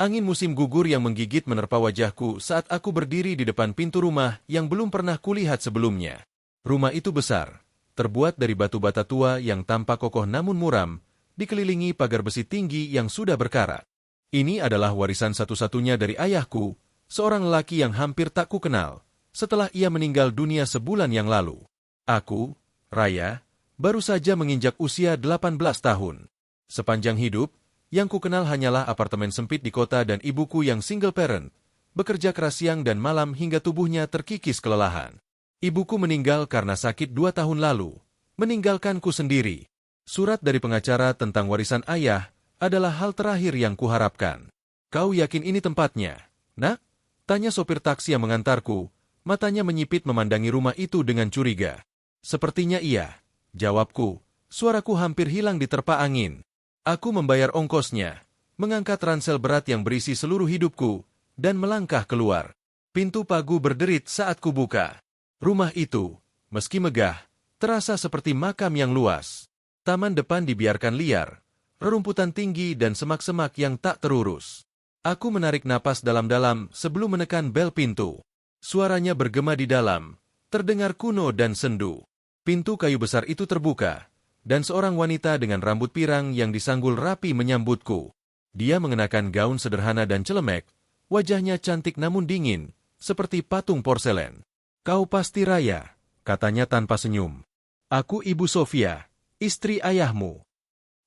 Angin musim gugur yang menggigit menerpa wajahku saat aku berdiri di depan pintu rumah yang belum pernah kulihat sebelumnya. Rumah itu besar, terbuat dari batu bata tua yang tampak kokoh namun muram, dikelilingi pagar besi tinggi yang sudah berkarat. Ini adalah warisan satu-satunya dari ayahku, seorang lelaki yang hampir tak kukenal, setelah ia meninggal dunia sebulan yang lalu. Aku, Raya, baru saja menginjak usia 18 tahun. Sepanjang hidup, yang kukenal hanyalah apartemen sempit di kota dan ibuku yang single parent, bekerja keras siang dan malam hingga tubuhnya terkikis kelelahan. Ibuku meninggal karena sakit 2 tahun lalu, meninggalkanku sendiri. Surat dari pengacara tentang warisan ayah adalah hal terakhir yang kuharapkan. Kau yakin ini tempatnya, Nak? Tanya sopir taksi yang mengantarku, matanya menyipit memandangi rumah itu dengan curiga. Sepertinya iya, jawabku, suaraku hampir hilang diterpa angin. Aku membayar ongkosnya, mengangkat ransel berat yang berisi seluruh hidupku, dan melangkah keluar. Pintu pagu berderit saat kubuka. Rumah itu, meski megah, terasa seperti makam yang luas. Taman depan dibiarkan liar, rerumputan tinggi dan semak-semak yang tak terurus. Aku menarik napas dalam-dalam sebelum menekan bel pintu. Suaranya bergema di dalam, terdengar kuno dan sendu. Pintu kayu besar itu terbuka, dan seorang wanita dengan rambut pirang yang disanggul rapi menyambutku. Dia mengenakan gaun sederhana dan celemek, wajahnya cantik namun dingin, seperti patung porselen. Kau pasti Raya, katanya tanpa senyum. Aku Ibu Sofia, istri ayahmu.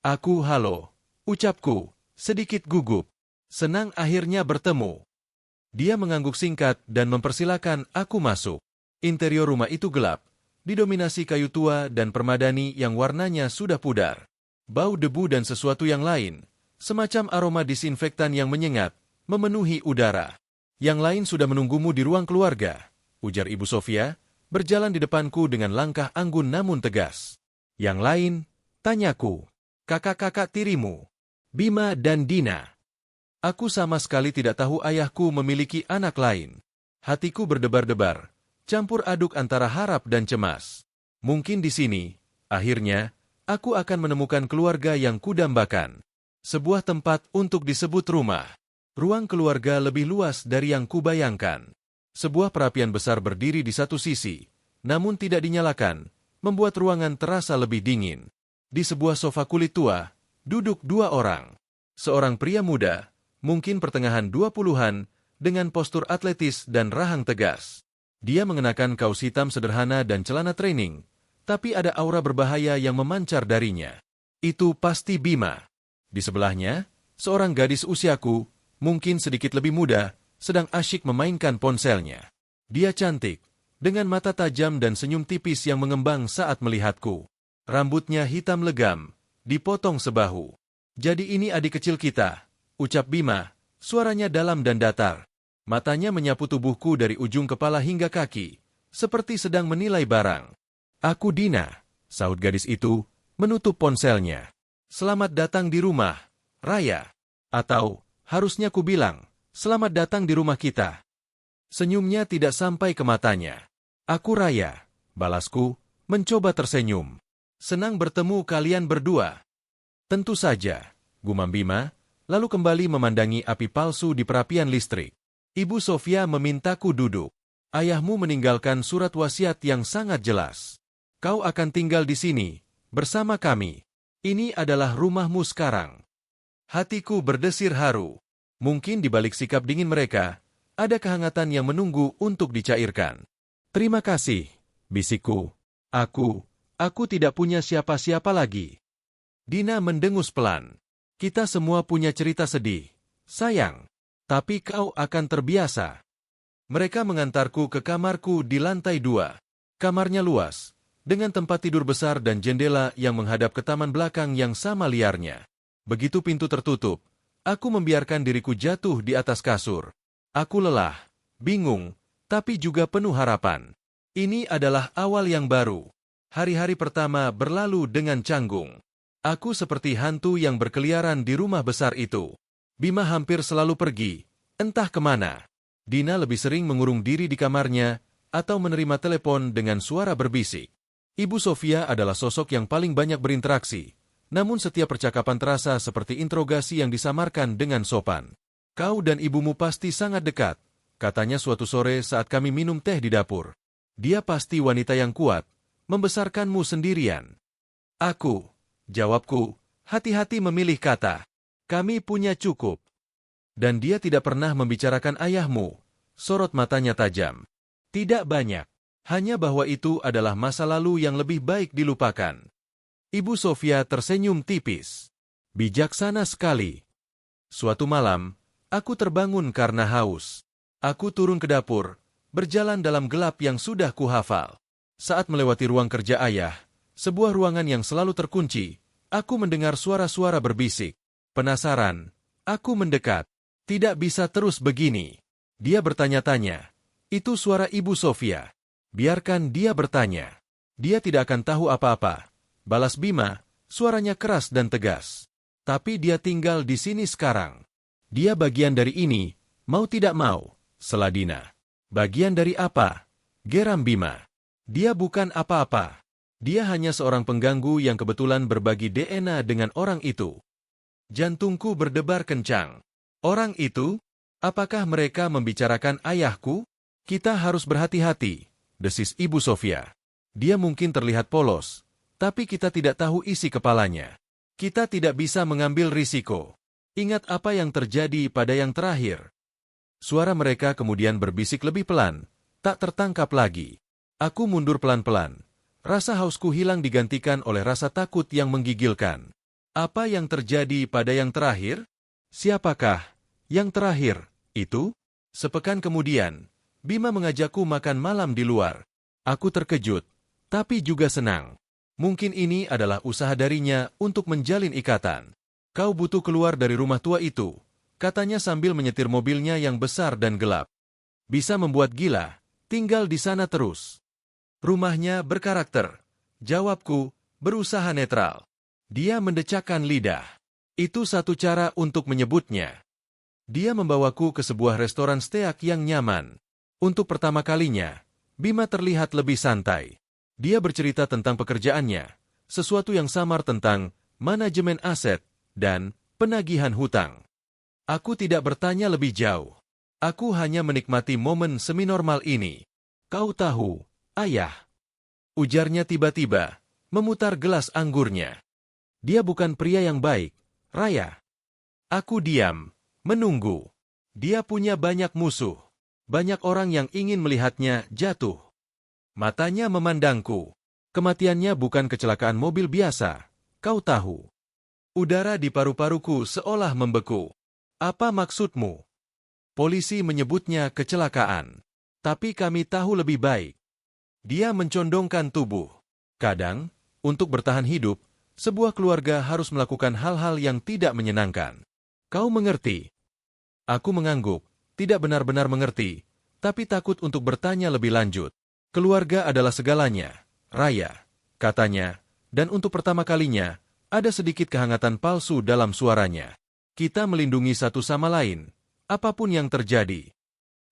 Aku halo, ucapku, sedikit gugup. Senang akhirnya bertemu. Dia mengangguk singkat dan mempersilakan aku masuk. Interior rumah itu gelap, didominasi kayu tua dan permadani yang warnanya sudah pudar. Bau debu dan sesuatu yang lain, semacam aroma disinfektan yang menyengat, memenuhi udara. Yang lain sudah menunggumu di ruang keluarga, ujar Ibu Sofia, berjalan di depanku dengan langkah anggun namun tegas. Yang lain, tanyaku, kakak-kakak tirimu, Bima dan Dina. Aku sama sekali tidak tahu ayahku memiliki anak lain. Hatiku berdebar-debar, campur aduk antara harap dan cemas. Mungkin di sini, akhirnya, aku akan menemukan keluarga yang kudambakan. Sebuah tempat untuk disebut rumah. Ruang keluarga lebih luas dari yang kubayangkan. Sebuah perapian besar berdiri di satu sisi, namun tidak dinyalakan, membuat ruangan terasa lebih dingin. Di sebuah sofa kulit tua, duduk 2 orang. Seorang pria muda, mungkin pertengahan 20-an, dengan postur atletis dan rahang tegas. Dia mengenakan kaos hitam sederhana dan celana training, tapi ada aura berbahaya yang memancar darinya. Itu pasti Bima. Di sebelahnya, seorang gadis usiaku, mungkin sedikit lebih muda, sedang asyik memainkan ponselnya. Dia cantik, dengan mata tajam dan senyum tipis yang mengembang saat melihatku. Rambutnya hitam legam, dipotong sebahu. Jadi ini adik kecil kita, ucap Bima, suaranya dalam dan datar. Matanya menyapu tubuhku dari ujung kepala hingga kaki, seperti sedang menilai barang. Aku Dina, sahut gadis itu, menutup ponselnya. Selamat datang di rumah, Raya. Atau, harusnya ku bilang, selamat datang di rumah kita. Senyumnya tidak sampai ke matanya. Aku Raya, balasku, mencoba tersenyum. Senang bertemu kalian berdua. Tentu saja, gumam Bima, lalu kembali memandangi api palsu di perapian listrik. Ibu Sofia memintaku duduk. Ayahmu meninggalkan surat wasiat yang sangat jelas. Kau akan tinggal di sini, bersama kami. Ini adalah rumahmu sekarang. Hatiku berdesir haru. Mungkin di balik sikap dingin mereka, ada kehangatan yang menunggu untuk dicairkan. Terima kasih, bisikku. Aku tidak punya siapa-siapa lagi. Dina mendengus pelan. Kita semua punya cerita sedih, sayang. Tapi kau akan terbiasa. Mereka mengantarku ke kamarku di lantai 2. Kamarnya luas, dengan tempat tidur besar dan jendela yang menghadap ke taman belakang yang sama liarnya. Begitu pintu tertutup, aku membiarkan diriku jatuh di atas kasur. Aku lelah, bingung, tapi juga penuh harapan. Ini adalah awal yang baru. Hari-hari pertama berlalu dengan canggung. Aku seperti hantu yang berkeliaran di rumah besar itu. Bima hampir selalu pergi, entah kemana. Dina lebih sering mengurung diri di kamarnya, atau menerima telepon dengan suara berbisik. Ibu Sofia adalah sosok yang paling banyak berinteraksi, namun setiap percakapan terasa seperti interogasi yang disamarkan dengan sopan. Kau dan ibumu pasti sangat dekat, katanya suatu sore saat kami minum teh di dapur. Dia pasti wanita yang kuat, membesarkanmu sendirian. Aku, jawabku, hati-hati memilih kata. Kami punya cukup. Dan dia tidak pernah membicarakan ayahmu, sorot matanya tajam. Tidak banyak, hanya bahwa itu adalah masa lalu yang lebih baik dilupakan. Ibu Sofia tersenyum tipis. Bijaksana sekali. Suatu malam, aku terbangun karena haus. Aku turun ke dapur, berjalan dalam gelap yang sudah kuhafal. Saat melewati ruang kerja ayah, sebuah ruangan yang selalu terkunci, aku mendengar suara-suara berbisik. Penasaran, aku mendekat. Tidak bisa terus begini. Dia bertanya-tanya. Itu suara Ibu Sofia. Biarkan dia bertanya. Dia tidak akan tahu apa-apa. Balas Bima, suaranya keras dan tegas. Tapi dia tinggal di sini sekarang. Dia bagian dari ini, mau tidak mau, Seladina. Bagian dari apa? Geram Bima. Dia bukan apa-apa. Dia hanya seorang pengganggu yang kebetulan berbagi DNA dengan orang itu. Jantungku berdebar kencang. Orang itu? Apakah mereka membicarakan ayahku? Kita harus berhati-hati, desis Ibu Sofia. Dia mungkin terlihat polos, tapi kita tidak tahu isi kepalanya. Kita tidak bisa mengambil risiko. Ingat apa yang terjadi pada yang terakhir. Suara mereka kemudian berbisik lebih pelan, tak tertangkap lagi. Aku mundur pelan-pelan. Rasa hausku hilang digantikan oleh rasa takut yang menggigilkan. Apa yang terjadi pada yang terakhir? Siapakah yang terakhir itu? Sepekan kemudian, Bima mengajakku makan malam di luar. Aku terkejut, tapi juga senang. Mungkin ini adalah usaha darinya untuk menjalin ikatan. Kau butuh keluar dari rumah tua itu, katanya sambil menyetir mobilnya yang besar dan gelap. Bisa membuat gila, tinggal di sana terus. Rumahnya berkarakter. Jawabku, berusaha netral. Dia mendecakkan lidah. Itu satu cara untuk menyebutnya. Dia membawaku ke sebuah restoran steak yang nyaman. Untuk pertama kalinya, Bima terlihat lebih santai. Dia bercerita tentang pekerjaannya, sesuatu yang samar tentang manajemen aset dan penagihan hutang. Aku tidak bertanya lebih jauh. Aku hanya menikmati momen semi-normal ini. Kau tahu, ayah. Ujarnya tiba-tiba, memutar gelas anggurnya. Dia bukan pria yang baik, Raya. Aku diam. Menunggu. Dia punya banyak musuh. Banyak orang yang ingin melihatnya jatuh. Matanya memandangku. Kematiannya bukan kecelakaan mobil biasa. Kau tahu. Udara di paru-paruku seolah membeku. Apa maksudmu? Polisi menyebutnya kecelakaan. Tapi kami tahu lebih baik. Dia mencondongkan tubuh. Kadang, untuk bertahan hidup, sebuah keluarga harus melakukan hal-hal yang tidak menyenangkan. Kau mengerti? Aku mengangguk, tidak benar-benar mengerti, tapi takut untuk bertanya lebih lanjut. Keluarga adalah segalanya, Raya, katanya, dan untuk pertama kalinya, ada sedikit kehangatan palsu dalam suaranya. Kita melindungi satu sama lain, apapun yang terjadi.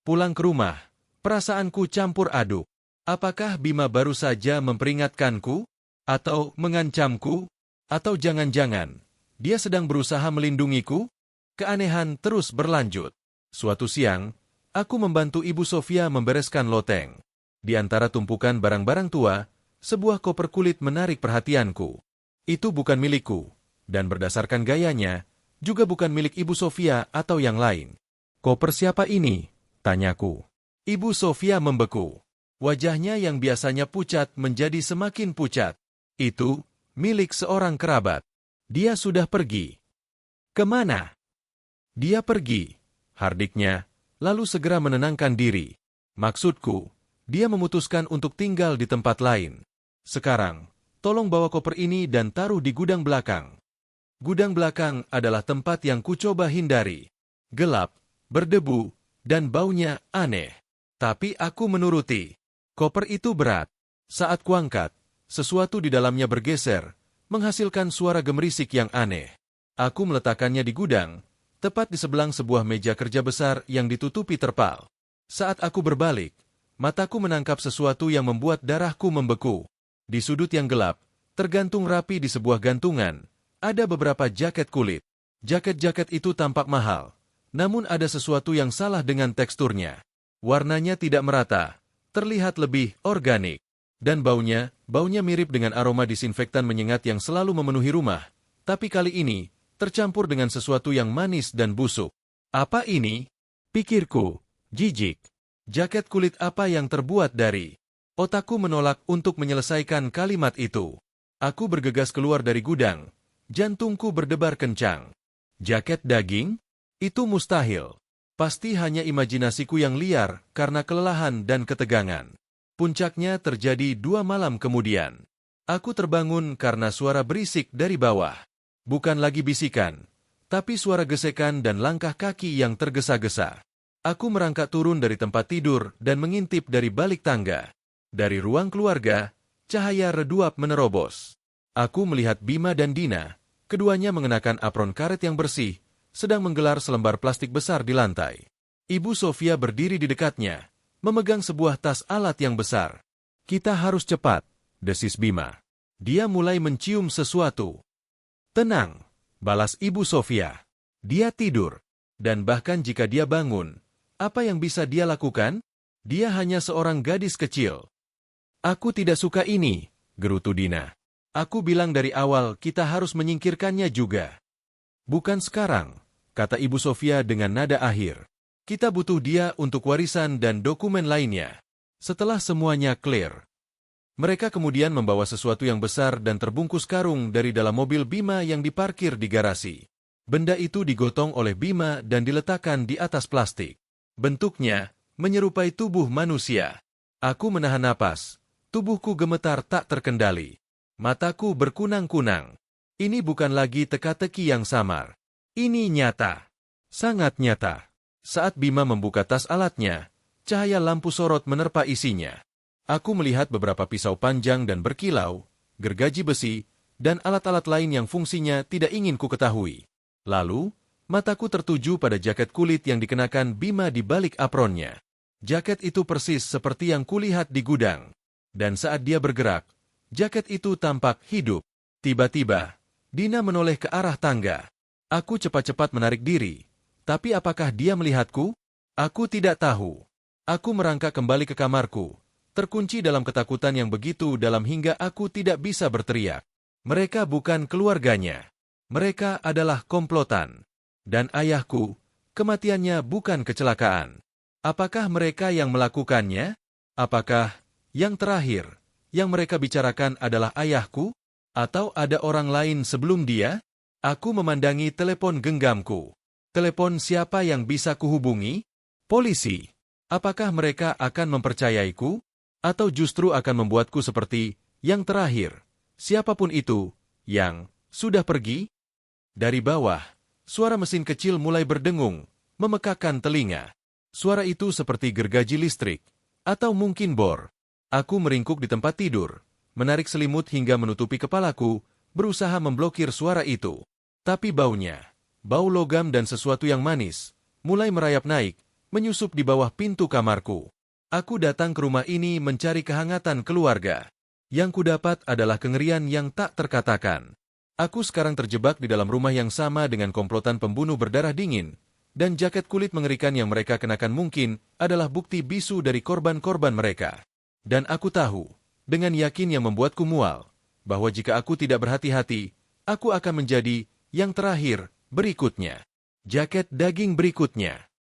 Pulang ke rumah, perasaanku campur aduk. Apakah Bima baru saja memperingatkanku? Atau mengancamku? Atau jangan-jangan, dia sedang berusaha melindungiku? Keanehan terus berlanjut. Suatu siang, aku membantu Ibu Sofia membereskan loteng. Di antara tumpukan barang-barang tua, sebuah koper kulit menarik perhatianku. Itu bukan milikku, dan berdasarkan gayanya, juga bukan milik Ibu Sofia atau yang lain. Koper siapa ini? Tanyaku. Ibu Sofia membeku. Wajahnya yang biasanya pucat menjadi semakin pucat. Itu milik seorang kerabat. Dia sudah pergi. Kemana? Dia pergi, hardiknya, lalu segera menenangkan diri. Maksudku, dia memutuskan untuk tinggal di tempat lain. Sekarang, tolong bawa koper ini dan taruh di gudang belakang. Gudang belakang adalah tempat yang kucoba hindari. Gelap, berdebu, dan baunya aneh. Tapi aku menuruti. Koper itu berat. Saat kuangkat, sesuatu di dalamnya bergeser, menghasilkan suara gemerisik yang aneh. Aku meletakkannya di gudang, tepat di sebelah sebuah meja kerja besar yang ditutupi terpal. Saat aku berbalik, mataku menangkap sesuatu yang membuat darahku membeku. Di sudut yang gelap, tergantung rapi di sebuah gantungan, ada beberapa jaket kulit. Jaket-jaket itu tampak mahal, Namun ada sesuatu yang salah dengan teksturnya. Warnanya tidak merata, terlihat lebih organik. Dan baunya mirip dengan aroma disinfektan menyengat yang selalu memenuhi rumah. Tapi kali ini, tercampur dengan sesuatu yang manis dan busuk. Apa ini? Pikirku. Jijik. Jaket kulit apa yang terbuat dari? Otakku menolak untuk menyelesaikan kalimat itu. Aku bergegas keluar dari gudang. Jantungku berdebar kencang. Jaket daging? Itu mustahil. Pasti hanya imajinasiku yang liar karena kelelahan dan ketegangan. Puncaknya terjadi 2 malam kemudian. Aku terbangun karena suara berisik dari bawah. Bukan lagi bisikan, tapi suara gesekan dan langkah kaki yang tergesa-gesa. Aku merangkak turun dari tempat tidur dan mengintip dari balik tangga. Dari ruang keluarga, cahaya reduap menerobos. Aku melihat Bima dan Dina, keduanya mengenakan apron karet yang bersih, sedang menggelar selembar plastik besar di lantai. Ibu Sofia berdiri di dekatnya, memegang sebuah tas alat yang besar. Kita harus cepat, desis Bima. Dia mulai mencium sesuatu. Tenang, balas Ibu Sofia. Dia tidur. Dan bahkan jika dia bangun, apa yang bisa dia lakukan? Dia hanya seorang gadis kecil. Aku tidak suka ini, gerutu Dina. Aku bilang dari awal kita harus menyingkirkannya juga. Bukan sekarang, kata Ibu Sofia dengan nada akhir. Kita butuh dia untuk warisan dan dokumen lainnya. Setelah semuanya clear, mereka kemudian membawa sesuatu yang besar dan terbungkus karung dari dalam mobil Bima yang diparkir di garasi. Benda itu digotong oleh Bima dan diletakkan di atas plastik. Bentuknya menyerupai tubuh manusia. Aku menahan napas. Tubuhku gemetar tak terkendali. Mataku berkunang-kunang. Ini bukan lagi teka-teki yang samar. Ini nyata. Sangat nyata. Saat Bima membuka tas alatnya, cahaya lampu sorot menerpa isinya. Aku melihat beberapa pisau panjang dan berkilau, gergaji besi, dan alat-alat lain yang fungsinya tidak ingin ku ketahui. Lalu, mataku tertuju pada jaket kulit yang dikenakan Bima di balik apronnya. Jaket itu persis seperti yang kulihat di gudang. Dan saat dia bergerak, jaket itu tampak hidup. Tiba-tiba, Dina menoleh ke arah tangga. Aku cepat-cepat menarik diri. Tapi apakah dia melihatku? Aku tidak tahu. Aku merangkak kembali ke kamarku, terkunci dalam ketakutan yang begitu dalam hingga aku tidak bisa berteriak. Mereka bukan keluarganya. Mereka adalah komplotan. Dan ayahku, kematiannya bukan kecelakaan. Apakah mereka yang melakukannya? Apakah yang terakhir yang mereka bicarakan adalah ayahku? Atau ada orang lain sebelum dia? Aku memandangi telepon genggamku. Telepon siapa yang bisa kuhubungi? Polisi. Apakah mereka akan mempercayaiku? Atau justru akan membuatku seperti yang terakhir, siapapun itu, yang sudah pergi? Dari bawah, suara mesin kecil mulai berdengung, memekakkan telinga. Suara itu seperti gergaji listrik, atau mungkin bor. Aku meringkuk di tempat tidur, menarik selimut hingga menutupi kepalaku, berusaha memblokir suara itu. Tapi baunya, bau logam dan sesuatu yang manis, mulai merayap naik, menyusup di bawah pintu kamarku. Aku datang ke rumah ini mencari kehangatan keluarga. Yang kudapat adalah kengerian yang tak terkatakan. Aku sekarang terjebak di dalam rumah yang sama dengan komplotan pembunuh berdarah dingin, dan jaket kulit mengerikan yang mereka kenakan mungkin adalah bukti bisu dari korban-korban mereka. Dan aku tahu, dengan yakin yang membuatku mual, bahwa jika aku tidak berhati-hati, aku akan menjadi yang terakhir berikutnya. Jaket daging berikutnya.